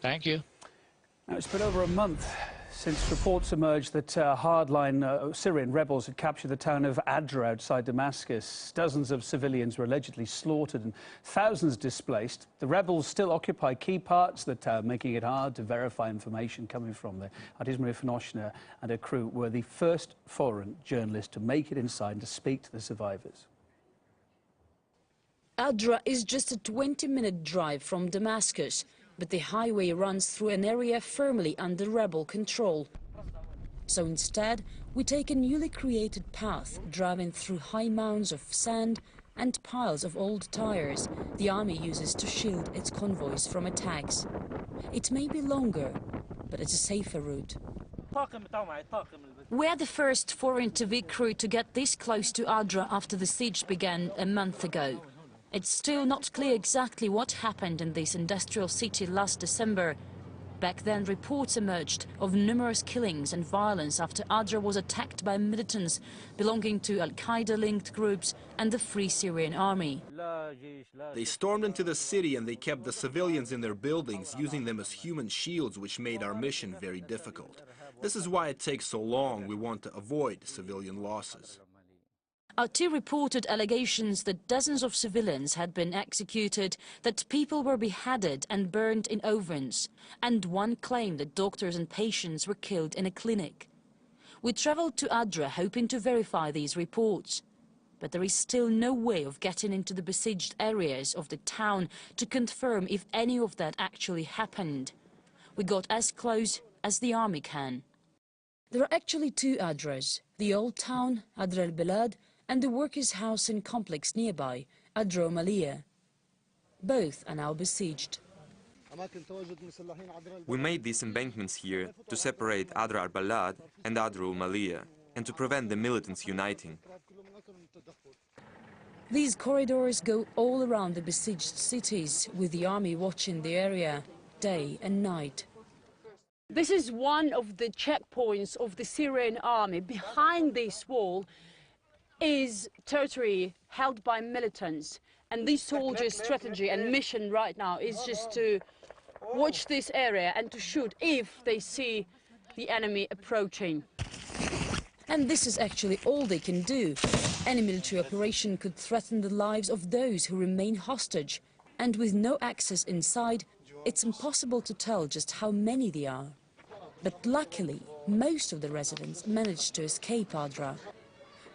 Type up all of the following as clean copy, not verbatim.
Thank you. Now, it's been over a month since reports emerged that hardline Syrian rebels had captured the town of Adra outside Damascus. Dozens of civilians were allegedly slaughtered and thousands displaced. The rebels still occupy key parts of the town, making it hard to verify information coming from there. Maria Finoshna and her crew were the first foreign journalists to make it inside and to speak to the survivors. Adra is just a 20-minute drive from Damascus, but the highway runs through an area firmly under rebel control. So instead, we take a newly created path, driving through high mounds of sand and piles of old tires the army uses to shield its convoys from attacks. It may be longer, but it's a safer route. We're the first foreign TV crew to get this close to Adra after the siege began a month ago. It's still not clear exactly what happened in this industrial city last December. Back then, reports emerged of numerous killings and violence after Adra was attacked by militants belonging to Al-Qaeda-linked groups and the Free Syrian Army. They stormed into the city and they kept the civilians in their buildings, using them as human shields, which made our mission very difficult. This is why it takes so long. We want to avoid civilian losses. RT reported allegations that dozens of civilians had been executed, that people were beheaded and burned in ovens, and one claimed that doctors and patients were killed in a clinic. We traveled to Adra hoping to verify these reports, but there is still no way of getting into the besieged areas of the town to confirm if any of that actually happened. We got as close as the army can. There are actually two Adras, the old town, Adra al-Balad, and the workers' housing complex nearby, Adra Maliyah. Both are now besieged. We made these embankments here to separate Adra al-Balad and Adra Maliyah, and to prevent the militants uniting. These corridors go all around the besieged cities, with the army watching the area day and night. This is one of the checkpoints of the Syrian army. Behind this wall is territory held by militants, and these soldiers' strategy and mission right now is just to watch this area and to shoot if they see the enemy approaching. And this is actually all they can do. Any military operation could threaten the lives of those who remain hostage, and with no access inside, it's impossible to tell just how many there are. But luckily, most of the residents managed to escape Adra.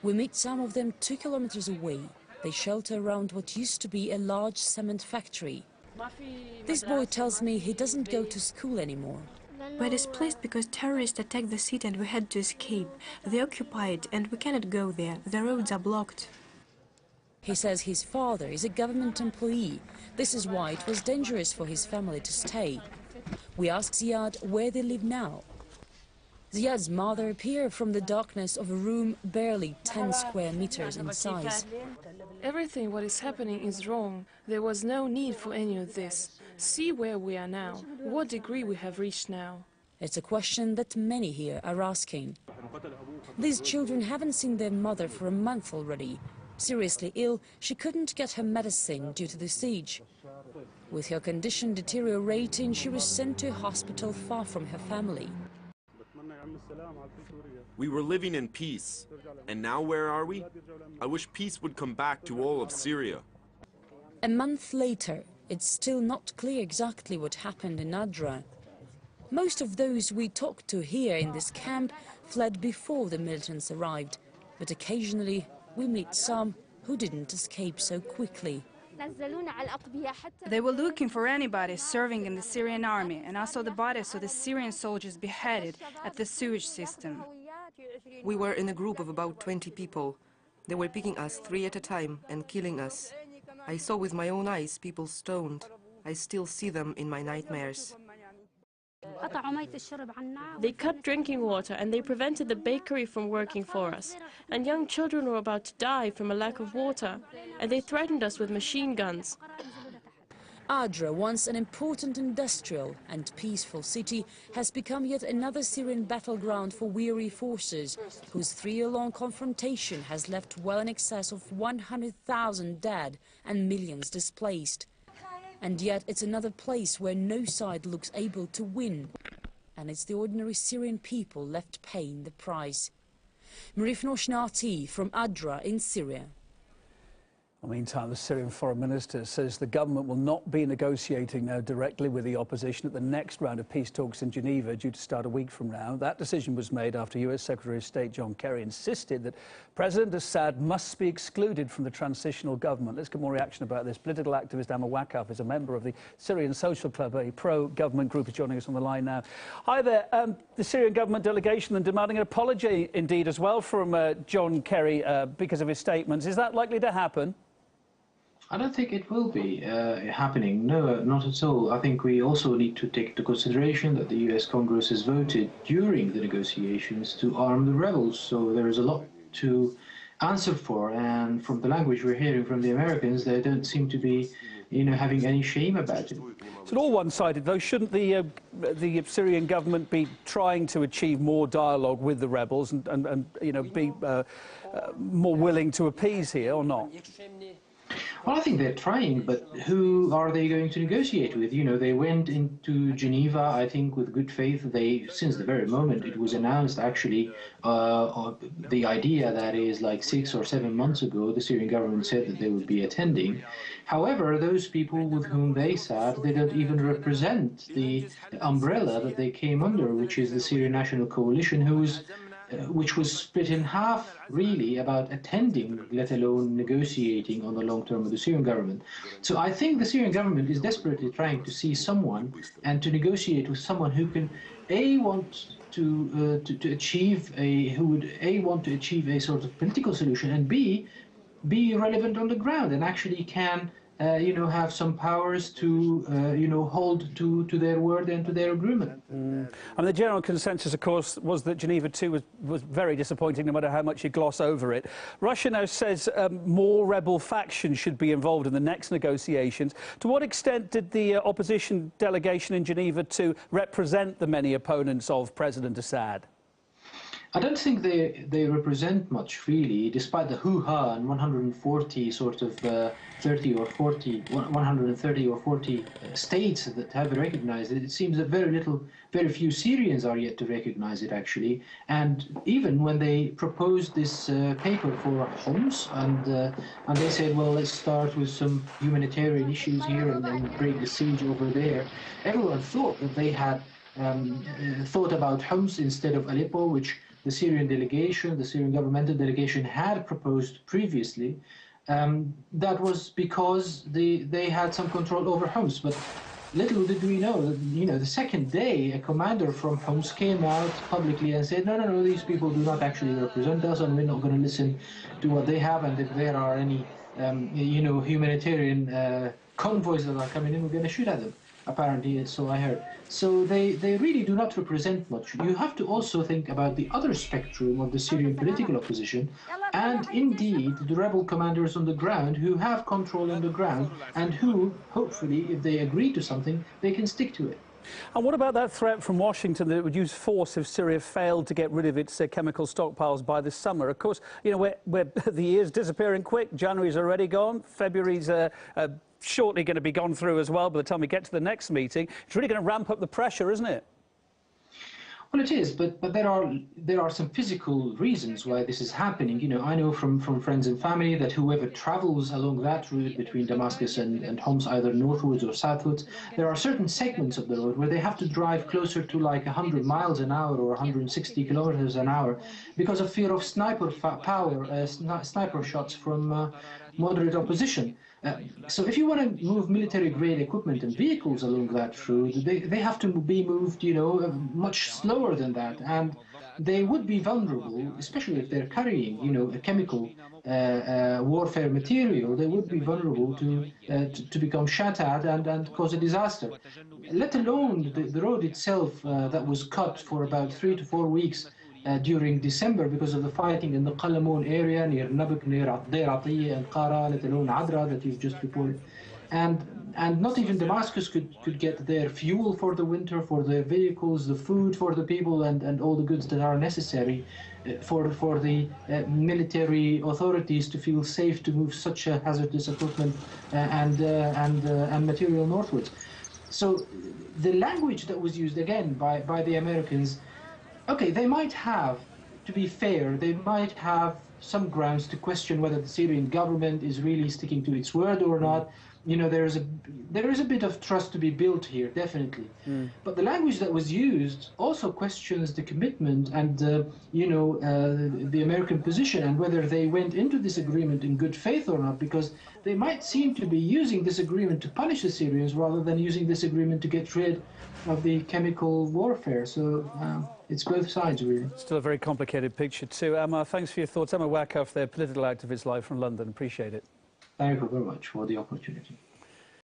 We meet some of them 2 kilometers away. They shelter around what used to be a large cement factory. This boy tells me he doesn't go to school anymore. We're displaced because terrorists attacked the city and we had to escape. They occupy it and we cannot go there. The roads are blocked. He says his father is a government employee. This is why it was dangerous for his family to stay. We ask Ziad where they live now. Ziad's mother appeared from the darkness of a room barely 10 square meters in size. Everything what is happening is wrong. There was no need for any of this. See where we are now, what degree we have reached now. It's a question that many here are asking. These children haven't seen their mother for a month already. Seriously ill, she couldn't get her medicine due to the siege. With her condition deteriorating, she was sent to a hospital far from her family. We were living in peace, and now where are we? I wish peace would come back to all of Syria. A month later, it's still not clear exactly what happened in Adra. Most of those we talked to here in this camp fled before the militants arrived, but occasionally we meet some who didn't escape so quickly. They were looking for anybody serving in the Syrian army, and I saw the bodies of the Syrian soldiers beheaded at the sewage system. We were in a group of about 20 people. They were picking us 3 at a time and killing us. I saw with my own eyes people stoned. I still see them in my nightmares. They cut drinking water and they prevented the bakery from working for us. And young children were about to die from a lack of water. And they threatened us with machine guns. Adra, once an important industrial and peaceful city, has become yet another Syrian battleground for weary forces, whose 3-year-long confrontation has left well in excess of 100,000 dead and millions displaced. And yet it's another place where no side looks able to win. And it's the ordinary Syrian people left paying the price. Marif Noshnati from Adra in Syria. Meantime, the Syrian foreign minister says the government will not be negotiating now directly with the opposition at the next round of peace talks in Geneva, due to start a week from now. That decision was made after US Secretary of State John Kerry insisted that President Assad must be excluded from the transitional government. Let's get more reaction about this. Political activist Ammar Waqqaf is a member of the Syrian Social Club, a pro-government group, is joining us on the line now. Hi there. The Syrian government delegation then demanding an apology, indeed, as well, from John Kerry because of his statements. Is that likely to happen? I don't think it will be happening. No, not at all. I think we also need to take into consideration that the US Congress has voted during the negotiations to arm the rebels. So there is a lot to answer for. And from the language we're hearing from the Americans, they don't seem to be, having any shame about it. It's all one-sided, though. Shouldn't the Syrian government be trying to achieve more dialogue with the rebels and be more willing to appease here, or not? Well, I think they're trying, but who are they going to negotiate with? They went into Geneva, I think, with good faith. Since the very moment it was announced, actually, the idea that is like 6 or 7 months ago, the Syrian government said that they would be attending. However, those people with whom they sat, they don't even represent the umbrella that they came under, which is the Syrian National Coalition, which was split in half, really, about attending, let alone negotiating on the long term with the Syrian government. So I think the Syrian government is desperately trying to see someone and to negotiate with someone who can, want to achieve want to achieve a sort of political solution, and be relevant on the ground, and actually can have some powers to, hold to their word and to their agreement. And the general consensus, of course, was that Geneva 2 was very disappointing, no matter how much you gloss over it. Russia now says more rebel factions should be involved in the next negotiations. To what extent did the opposition delegation in Geneva 2 represent the many opponents of President Assad? I don't think they represent much, really, despite the hoo-ha and 140 sort of 130 or 40 states that have recognized it. It seems that very few Syrians are yet to recognize it, actually. And even when they proposed this paper for Homs, and they said, well, let's start with some humanitarian issues here and then break the siege over there, everyone thought that they had thought about Homs instead of Aleppo, which the Syrian governmental delegation had proposed previously. That was because they had some control over Homs. But little did we know that, the second day, a commander from Homs came out publicly and said, no, these people do not actually represent us, and we're not going to listen to what they have, and if there are any, humanitarian convoys that are coming in, we're going to shoot at them. Apparently, so I heard. So they really do not represent much. You have to also think about the other spectrum of the Syrian political opposition, and indeed the rebel commanders on the ground who have control on the ground, and who, hopefully, if they agree to something, they can stick to it. And what about that threat from Washington that it would use force if Syria failed to get rid of its chemical stockpiles by this summer? Of course, we're the year's disappearing quick. January's already gone. February's shortly going to be gone through as well by the time we get to the next meeting. It's really going to ramp up the pressure, isn't it? Well, it is, but there are some physical reasons why this is happening. I know from friends and family that whoever travels along that route between Damascus and Homs, either northwards or southwards, there are certain segments of the road where they have to drive closer to like 100 miles an hour or 160 kilometers an hour because of fear of sniper shots from moderate opposition. So if you want to move military-grade equipment and vehicles along that route, they have to be moved, much slower than that, and they would be vulnerable, especially if they're carrying, a chemical warfare material. They would be vulnerable to become shot at and cause a disaster. Let alone the road itself that was cut for about 3 to 4 weeks during December because of the fighting in the Qalamoun area near Nabuk, near Deir Atiyah and Qara, let alone Adra that you've just reported. And and not even Damascus could get their fuel for the winter, for their vehicles, the food for the people, and all the goods that are necessary for the military authorities to feel safe to move such a hazardous equipment and material northwards. So the language that was used again by the Americans, okay, they might have, to be fair, they might have some grounds to question whether the Syrian government is really sticking to its word or not. You know, there is a bit of trust to be built here, definitely. But the language that was used also questions the commitment and the American position, and whether they went into this agreement in good faith or not, because they might seem to be using this agreement to punish the Syrians rather than using this agreement to get rid of the chemical warfare. So it's both sides, really. Still a very complicated picture too. Ammar, thanks for your thoughts. Ammar Waqqaf, their political activist live from London. Appreciate it. Thank you very much for the opportunity.